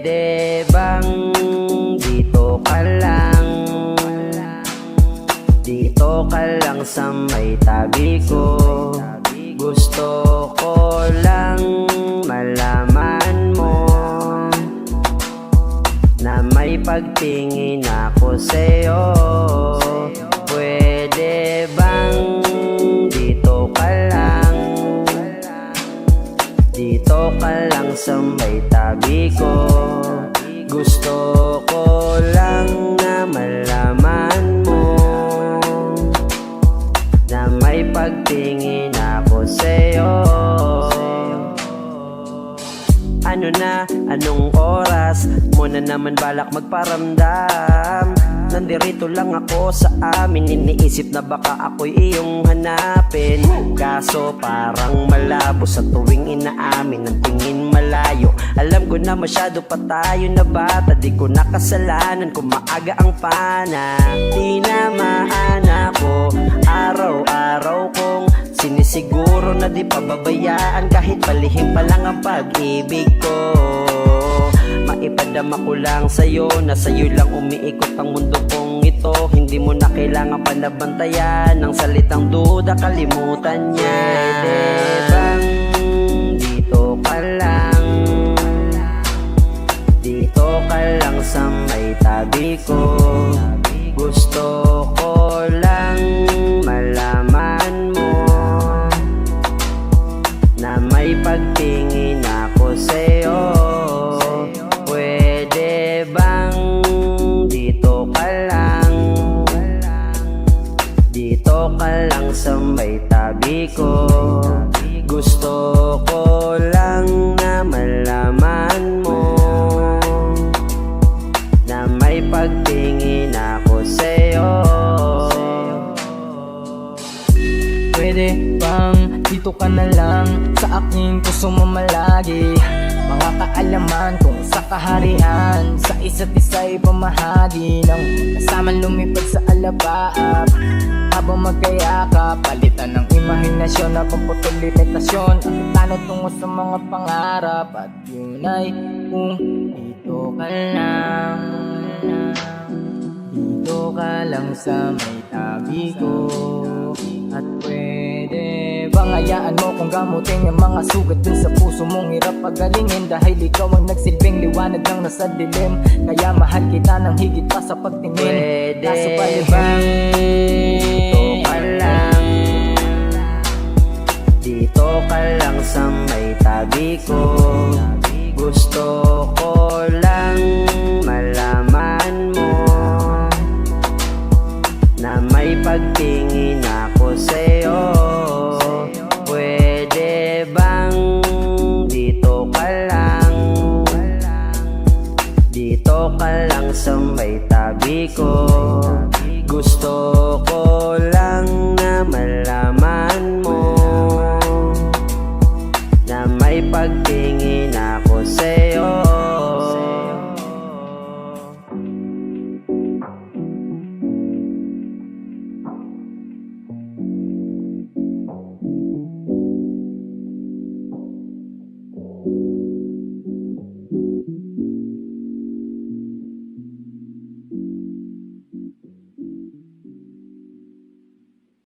Pwede bang dito ka lang? Dito ka lang sa may tabi ko. Gusto ko lang malaman mo na may pagtingin ako sa'yo. Pwede bang dito ka lang? Dito ka lang sa may tabi ko. Gusto ko lang na malaman mo na may pagtingin ako sa'yo. Ano na, anong oras mo na naman balak magparamdam? Nandirito lang ako sa amin, iniisip na baka ako'y iyong hanapin. Kaso parang malabo sa tuwing inaamin, ang tingin malayo. Alam ko na masyado pa tayo na bata, di ko nakasalanan kung maaga ang pana. Tinamaan ako, araw-araw kong sinisiguro na di pababayaan, kahit palihim pa lang ang pag-ibig ko. Maipadama ko lang sa'yo na sa'yo lang umiikot ang mundo kong ito. Hindi mo na kailangan panabantayan ng salitang duda, kalimutan niya. Pwede bang dito ka lang? Dito ka lang sa may tabi ko. Gusto ko lang malaman mo na may pagtingin ako sa'yo. Pwede bang dito ka lang? Dito ka lang sa may tabi ko. Gusto ko lang na malaman mo na may pagtingin ako sa'yo. Pwede bang dito ka na lang sa aking puso mo malagi? Mga kaalaman kung sa kaharian, sa isa't isa'y pamahagi ng kasamang lumipad sa alapaap. Habang magkayakap, palitan ng imahinasyon na pagputol limitasyon. Ang kitano tungo sa mga pangarap, at yun ay kung dito ka lang. Dito ka lang sa may tabi ko. At pwede bang hayaan mo kung gamutin yung mga sugat dun sa puso mong hirap pagalingin? Dahil ikaw ang nagsilbing liwanag ng nasa dilim, kaya mahal kita ng higit pa sa pagtingin. Pwede bang dito ka lang? Dito ka lang sa may tabi ko. Gusto ko lang malaman mo na may pagtingin ako sa'yo. Pwede bang dito ka lang? Dito ka lang sa may tabi ko. Gusto ko lang na malaman mo na may pagtingin ako sa'yo.